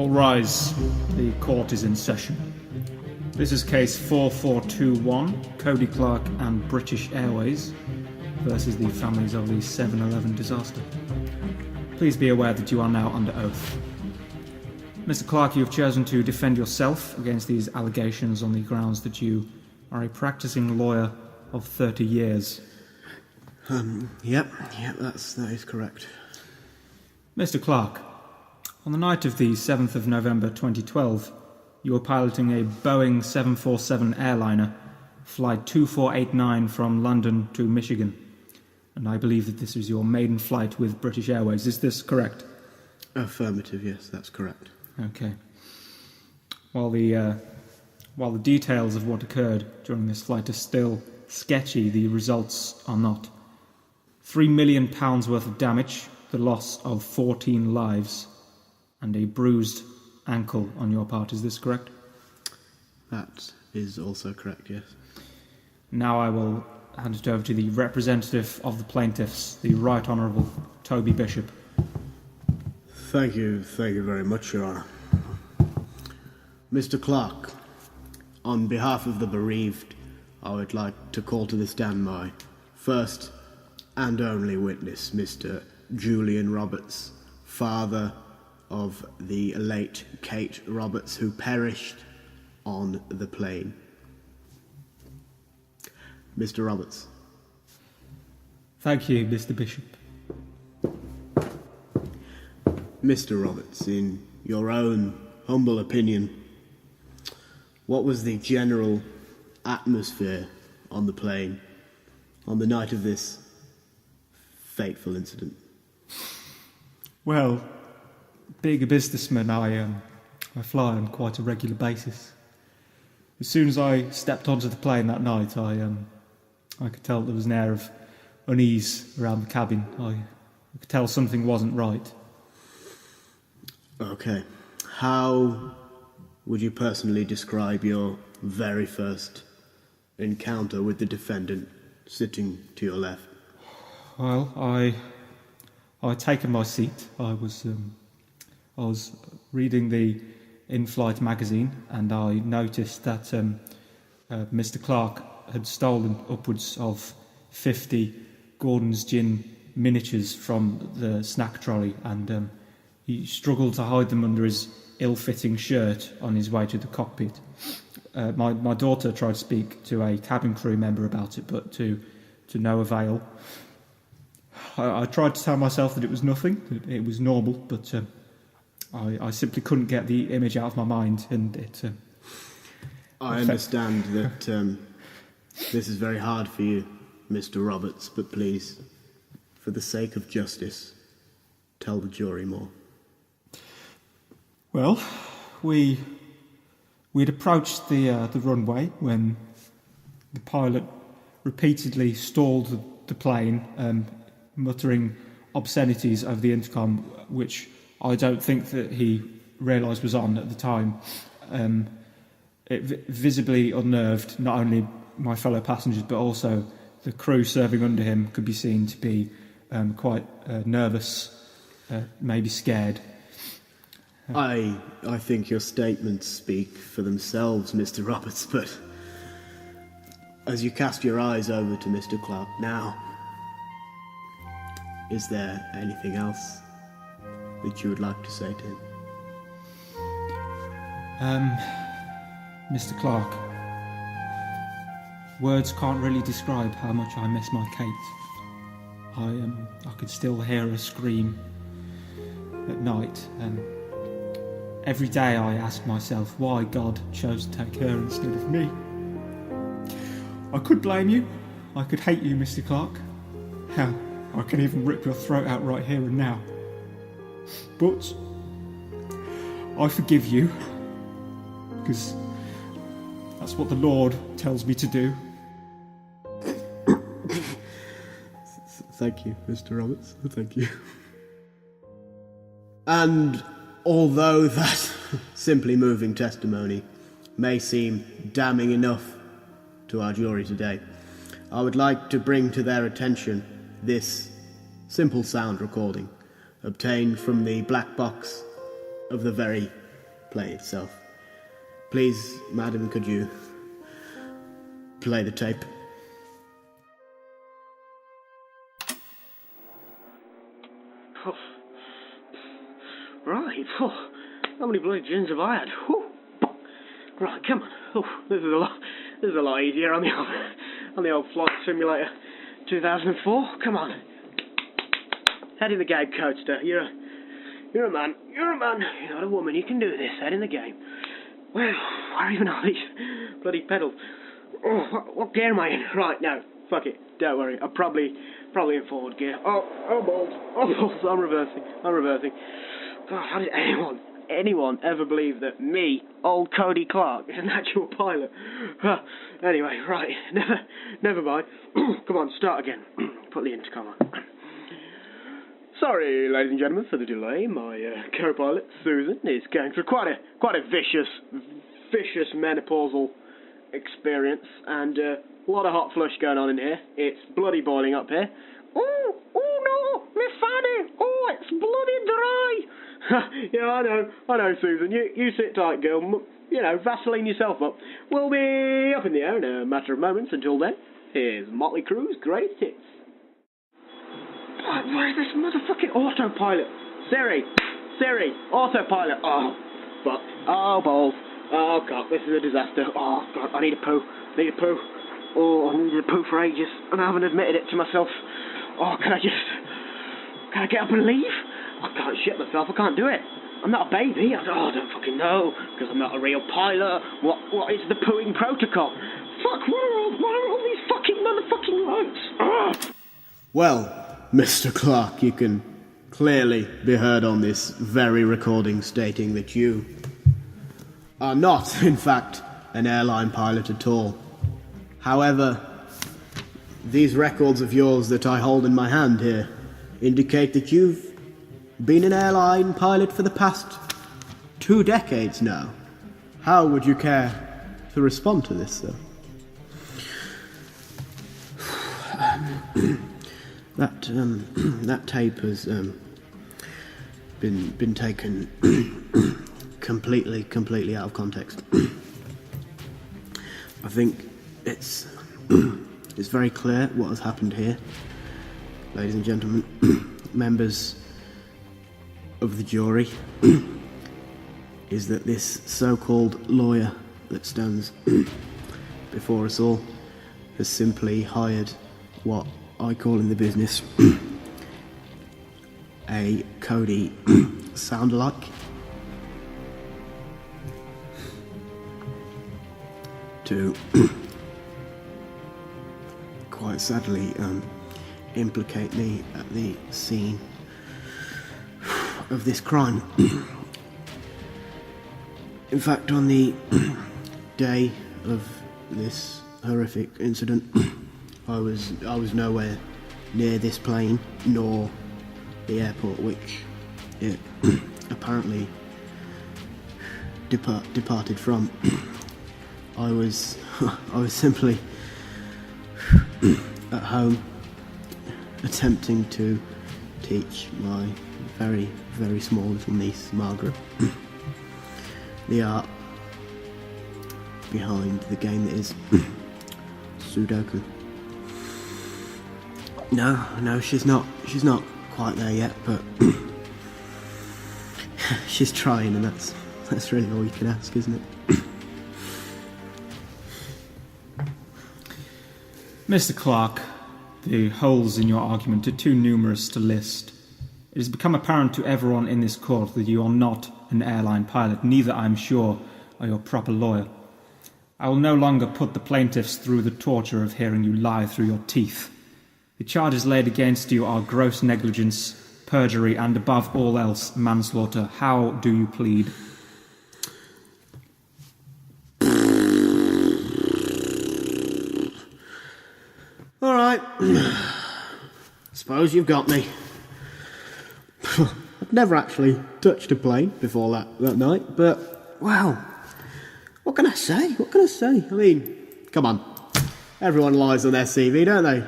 All rise. The court is in session. This is case 4421, Cody Clark and British Airways versus the families of the 7/11 disaster. Please be aware that you are now under oath. Mr. Clark, you have chosen to defend yourself against these allegations on the grounds that you are a practicing lawyer of 30 years. Yep, that is correct. Mr. Clark, on the night of the 7th of November 2012, you were piloting a Boeing 747 airliner, flight 2489 from London to Michigan. And I believe that this was your maiden flight with British Airways. Is this correct? Affirmative, yes, that's correct. Okay. While the details of what occurred during this flight are still sketchy, the results are not. £3 million worth of damage, the loss of 14 lives, and a bruised ankle on your part. Is this correct? That is also correct, yes. Now I will hand it over to the representative of the plaintiffs, the Right Honourable Toby Bishop. Thank you very much, Your Honour. Mr. Clark, on behalf of the bereaved, I would like to call to the stand my first and only witness, Mr. Julian Roberts, father of the late Kate Roberts, who perished on the plane. Mr. Roberts. Thank you, Mr. Bishop. Mr. Roberts, in your own humble opinion, what was the general atmosphere on the plane on the night of this fateful incident? Well, being a businessman, I fly on quite a regular basis. As soon as I stepped onto the plane that night, I could tell there was an air of unease around the cabin. I could tell something wasn't right. Okay. How would you personally describe your very first encounter with the defendant sitting to your left? Well, I had taken my seat. I was reading the in-flight magazine, and I noticed that Mr. Clark had stolen upwards of 50 Gordon's Gin miniatures from the snack trolley, and he struggled to hide them under his ill-fitting shirt on his way to the cockpit. My daughter tried to speak to a cabin crew member about it, but to no avail. I tried to tell myself that it was nothing, that it was normal, but I simply couldn't get the image out of my mind, and it... I understand that this is very hard for you, Mr. Roberts, but please, for the sake of justice, tell the jury more. Well, we'd approached the runway when the pilot repeatedly stalled the plane, muttering obscenities over the intercom, which I don't think that he realised was on at the time. It visibly unnerved not only my fellow passengers, but also the crew serving under him could be seen to be quite nervous, maybe scared. I think your statements speak for themselves, Mr. Roberts, but as you cast your eyes over to Mr. Clark now, is there anything else that you would like to say to him? Mr. Clark, words can't really describe how much I miss my Kate. I could still hear her scream at night, and every day I ask myself why God chose to take her instead of me. I could blame you. I could hate you, Mr. Clark. Hell, I can even rip your throat out right here and now. But I forgive you, because that's what the Lord tells me to do. Thank you, Mr. Roberts. Thank you. And although that simply moving testimony may seem damning enough to our jury today, I would like to bring to their attention this simple sound recording obtained from the black box of the very play itself. Please, madam, could you play the tape? Oh. Right. Oh. How many bloody gins have I had? Oh. Right, come on. Oh, this is a lot easier on the old Flight Simulator 2004. Come on. Head in the game, Coaster. You're a man. You're a man. You're not a woman. You can do this. Head in the game. Well, where even are these bloody pedals? Oh, what gear am I in? Right, no. Fuck it. Don't worry. I'm probably in forward gear. Oh, balls. Oh, balls. I'm reversing. God, how did anyone ever believe that me, old Cody Clark, is an actual pilot? Anyway, right. Never mind. Come on, start again. Put the intercom on. Sorry, ladies and gentlemen, for the delay. My co-pilot, Susan, is going through quite a vicious menopausal experience, and a lot of hot flush going on in here. It's bloody boiling up here. Oh no, Miss Fanny! Oh, it's bloody dry! Yeah, I know, Susan. You sit tight, girl. You know, Vaseline yourself up. We'll be up in the air in a matter of moments. Until then, here's Motley Crue's greatest hits. Where's this motherfucking autopilot? Siri, autopilot. Oh, fuck. Oh, balls. Oh, God, this is a disaster. Oh, God, I need a poo. Oh, I needed a poo for ages, and I haven't admitted it to myself. Oh, can I get up and leave? I can't shit myself. I can't do it. I'm not a baby. I don't fucking know, because I'm not a real pilot. What is the pooing protocol? Fuck, where are all these fucking motherfucking lights? Ugh. Well, Mr. Clark, you can clearly be heard on this very recording stating that you are not, in fact, an airline pilot at all. However, these records of yours that I hold in my hand here indicate that you've been an airline pilot for the past 2 decades now. How would you care to respond to this, sir? That tape has been taken completely out of context. I think it's very clear what has happened here, ladies and gentlemen, members of the jury, is that this so-called lawyer that stands before us all has simply hired what I call in the business a Cody sound-alike to quite sadly implicate me at the scene of this crime. In fact, on the day of this horrific incident, I was nowhere near this plane nor the airport which it apparently departed from. I was simply at home attempting to teach my very, very small little niece, Margaret, the art behind the game that is Sudoku. No, she's not quite there yet, but she's trying, and that's really all you can ask, isn't it? Mr. Clark, the holes in your argument are too numerous to list. It has become apparent to everyone in this court that you are not an airline pilot, neither, I am sure, are you a proper lawyer. I will no longer put the plaintiffs through the torture of hearing you lie through your teeth. The charges laid against you are gross negligence, perjury, and above all else, manslaughter. How do you plead? All right. Suppose you've got me. I've never actually touched a plane before that night, but, well, what can I say? I mean, come on. Everyone lies on their CV, don't they?